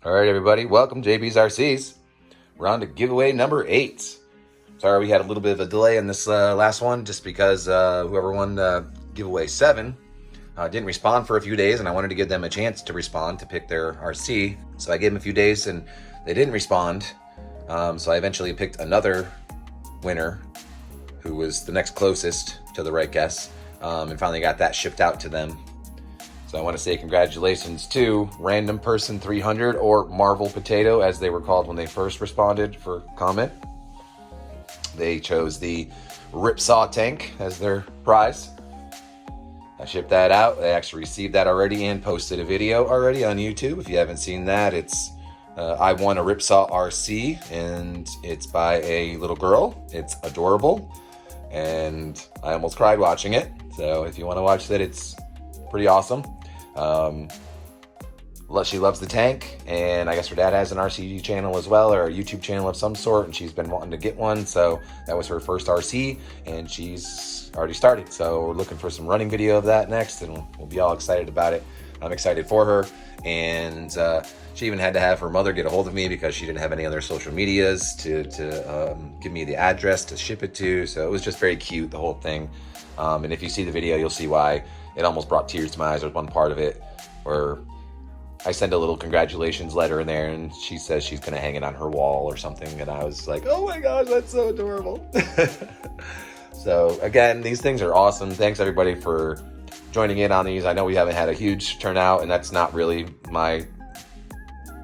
All right, everybody, welcome JB's RCs. We're on to giveaway number 8. Sorry we had a little bit of a delay in this last one just because whoever won giveaway 7 didn't respond for a few days, and I wanted to give them a chance to respond to pick their RC. So I gave them a few days and they didn't respond. So I eventually picked another winner who was the next closest to the right guess, and finally got that shipped out to them. So I want to say congratulations to Random Person 300, or Marvel Potato as they were called when they first responded for comment. They chose the Ripsaw tank as their prize. I shipped that out. They actually received that already and posted a video already on YouTube. If you haven't seen that, it's I won a Ripsaw RC, and it's by a little girl. It's adorable, and I almost cried watching it. So if you want to watch that, it's pretty awesome. She loves the tank, and I guess her dad has an RCG channel as well, or a YouTube channel of some sort, and she's been wanting to get one. So that was her first RC, and she's already started. So we're looking for some running video of that next, and we'll be all excited about it. I'm excited for her, and she even had to have her mother get a hold of me because she didn't have any other social medias to give me the address to ship it to. So it was just very cute, the whole thing. And if you see the video, you'll see why it almost brought tears to my eyes. There's one part of it where I send a little congratulations letter in there, and she says she's going to hang it on her wall or something. And I was like, oh my gosh, that's so adorable. So again, these things are awesome. Thanks everybody for joining in on these. I know we haven't had a huge turnout, and that's not really my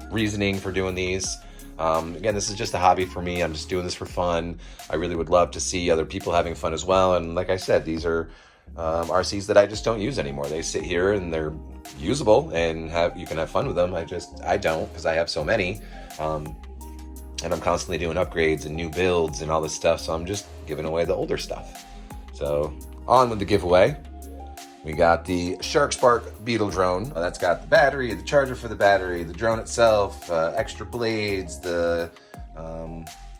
reasoning for doing these. Again, this is just a hobby for me. I'm just doing this for fun. I really would love to see other people having fun as well. And like I said, these are RCs that I just don't use anymore. They sit here and they're usable, and you can have fun with them. I don't, because I have so many, and I'm constantly doing upgrades and new builds and all this stuff. So I'm just giving away the older stuff. So on with the giveaway. We got the SharkSpark Beetle drone. That's got the battery, the charger for the battery, the drone itself, extra blades, the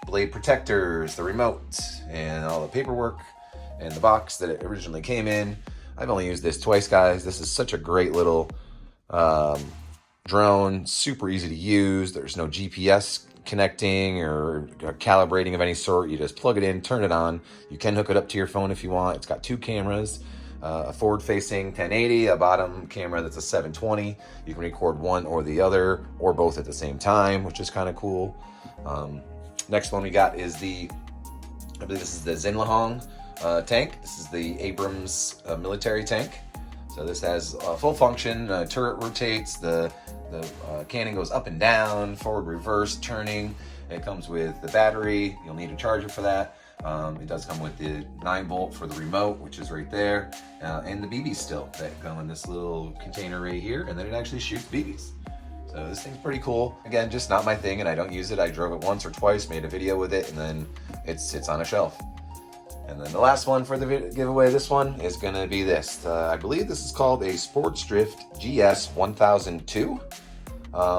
blade protectors, the remote, and all the paperwork and the box that it originally came in. I've only used this twice, guys. This is such a great little drone, super easy to use. There's no GPS connecting or calibrating of any sort. You just plug it in, turn it on. You can hook it up to your phone if you want. It's got 2 cameras. A forward-facing 1080, a bottom camera that's a 720. You can record one or the other, or both at the same time, which is kind of cool. Next one we got is I believe this is the Zinlahong tank. This is the Abrams military tank. So this has full function. Turret rotates. The cannon goes up and down, forward, reverse, turning. It comes with the battery. You'll need a charger for that. It does come with the 9-volt for the remote, which is right there, and the BBs still that go in this little container right here, and then it actually shoots BBs. So this thing's pretty cool. Again, just not my thing, and I don't use it. I drove it once or twice, made a video with it, and then it sits on a shelf. And then the last one for the giveaway, this one is going to be this. I believe this is called a Sports Drift GS 1002.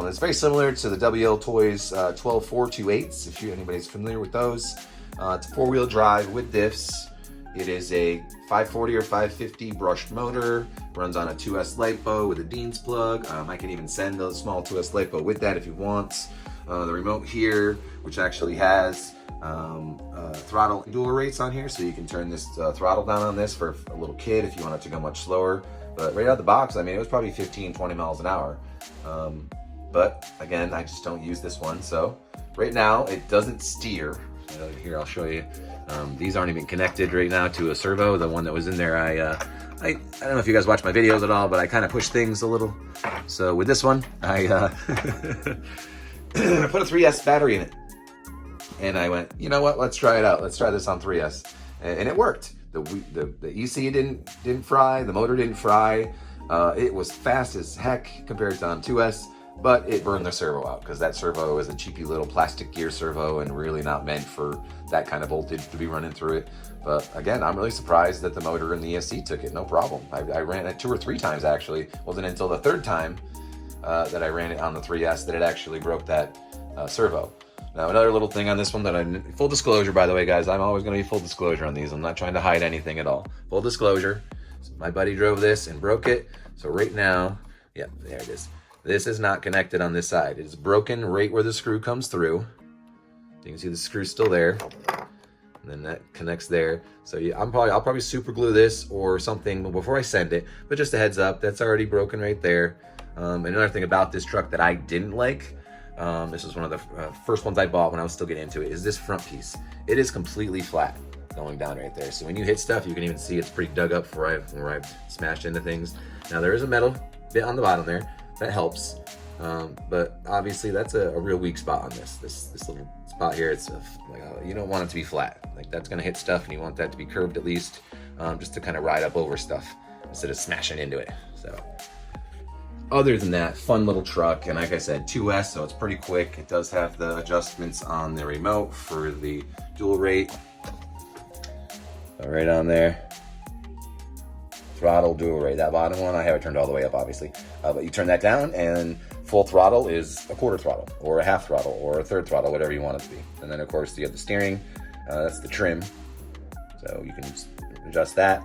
It's very similar to the WL Toys 12428s, if anybody's familiar with those. It's a 4-wheel drive with diffs. It is a 540 or 550 brushed motor. Runs on a 2S LiPo with a Dean's plug. I can even send a small 2S LiPo with that if you want. The remote here, which actually has throttle dual rates on here, so you can turn this throttle down on this for a little kid if you want it to go much slower. But right out the box, I mean, it was probably 15, 20 miles an hour. But again, I just don't use this one. So right now it doesn't steer. Here, I'll show you. These aren't even connected right now to a servo. The one that was in there, I don't know if you guys watch my videos at all, but I kind of push things a little. So with this one, I put a 3S battery in it. And I went, you know what, let's try it out. Let's try this on 3S. And it worked. The EC didn't fry, the motor didn't fry. It was fast as heck compared to on 2S. But it burned the servo out, because that servo is a cheapy little plastic gear servo and really not meant for that kind of voltage to be running through it. But again, I'm really surprised that the motor and the ESC took it, no problem. I ran it 2 or 3 times actually. It wasn't until the 3rd time that I ran it on the 3S that it actually broke that servo. Now, another little thing on this one that full disclosure, by the way, guys, I'm always going to be full disclosure on these. I'm not trying to hide anything at all. Full disclosure. So my buddy drove this and broke it. So right now, yeah, there it is. This is not connected on this side. It is broken right where the screw comes through. You can see the screw's still there. And then that connects there. So yeah, I'll probably super glue this or something before I send it, but just a heads up, that's already broken right there. Another thing about this truck that I didn't like, this was one of the first ones I bought when I was still getting into it, is this front piece. It is completely flat going down right there. So when you hit stuff, you can even see it's pretty dug up where I've smashed into things. Now there is a metal bit on the bottom there that helps, but obviously that's a real weak spot on this little spot here. It's like you don't want it to be flat. Like that's gonna hit stuff, and you want that to be curved at least, just to kind of ride up over stuff instead of smashing into it. So other than that, fun little truck, and like I said, 2S, so it's pretty quick. It does have the adjustments on the remote for the dual rate. Right on there. Throttle dual rate. That bottom one, I have it turned all the way up, obviously. But you turn that down, and full throttle is a quarter throttle, or a half throttle, or a third throttle, whatever you want it to be. And then, of course, you have the steering. That's the trim. So you can adjust that.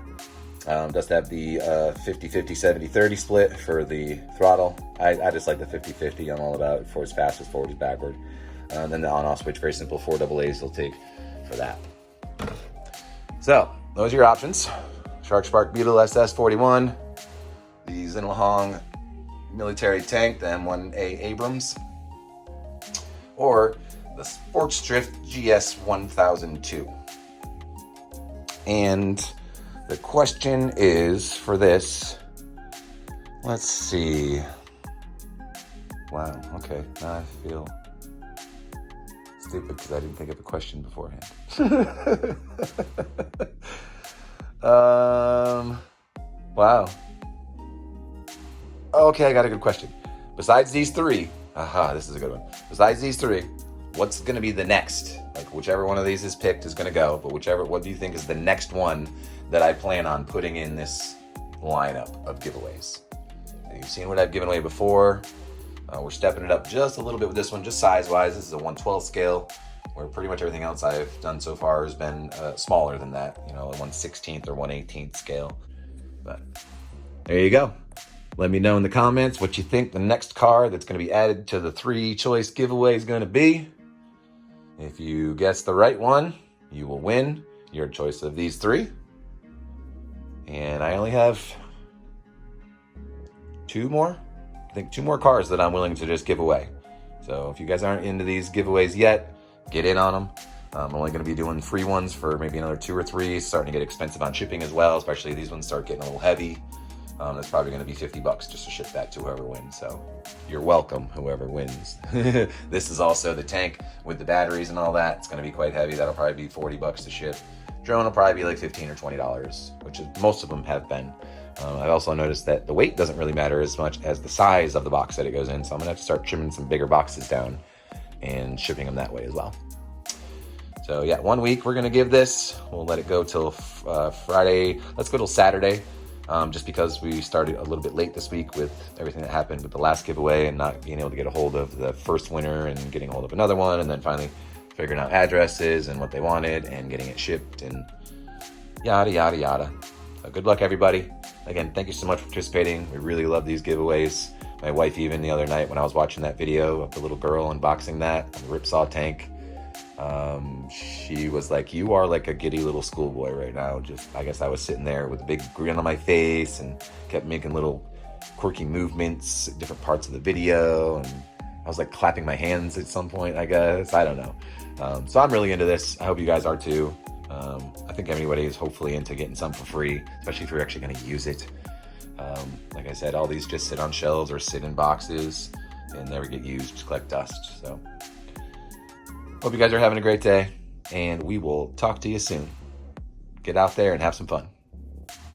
Does have the 50-50, 70-30 split for the throttle. I just like the 50-50. I'm all about it. For as fast as forward as backward. Then the on-off switch, very simple. 4 AA's will take for that. So those are your options. Shark Spark Beetle SS41, the Zinlahong military tank, the M1A Abrams, or the Sports Drift GS1002. And the question is for this, let's see. Wow, okay, now I feel stupid because I didn't think of a question beforehand. Wow. Okay, I got a good question. Besides these three, this is a good one. Besides these three, what's going to be the next? Like whichever one of these is picked is going to go, but what do you think is the next one that I plan on putting in this lineup of giveaways? Now, you've seen what I've given away before. We're stepping it up just a little bit with this one, just size-wise. This is a 1/12 scale, where pretty much everything else I've done so far has been smaller than that, a 1/16 or 1/18 scale. But there you go. Let me know in the comments what you think the next car that's going to be added to the 3-choice giveaway is going to be. If you guess the right one, you will win your choice of these 3. And I only have 2 more. I think 2 more cars that I'm willing to just give away. So if you guys aren't into these giveaways yet, get in on them. I'm only going to be doing free ones for maybe another 2 or 3. Starting to get expensive on shipping as well, especially these ones start getting a little heavy. It's probably going to be $50 just to ship that to whoever wins. So you're welcome, whoever wins. This is also the tank with the batteries and all that. It's going to be quite heavy. That'll probably be $40 to ship. Drone will probably be like $15 or $20, which is, most of them have been. I've also noticed that the weight doesn't really matter as much as the size of the box that it goes in. So I'm going to have to start trimming some bigger boxes down and shipping them that way as well. So yeah, 1 week we're going to give this. We'll let it go till Friday. Let's go till Saturday. Just because we started a little bit late this week with everything that happened with the last giveaway and not being able to get a hold of the first winner and getting a hold of another one, and then finally figuring out addresses and what they wanted and getting it shipped and yada, yada, yada. So good luck, everybody. Again, thank you so much for participating. We really love these giveaways. My wife, even the other night when I was watching that video of the little girl unboxing that, the Ripsaw tank, she was like, you are like a giddy little schoolboy right now. Just, I guess I was sitting there with a big grin on my face and kept making little quirky movements at different parts of the video. And I was like clapping my hands at some point, I guess. I don't know. So I'm really into this. I hope you guys are too. I think everybody is hopefully into getting some for free, especially if you're actually going to use it. Like I said, all these just sit on shelves or sit in boxes and never get used, just collect dust. So hope you guys are having a great day, and we will talk to you soon. Get out there and have some fun.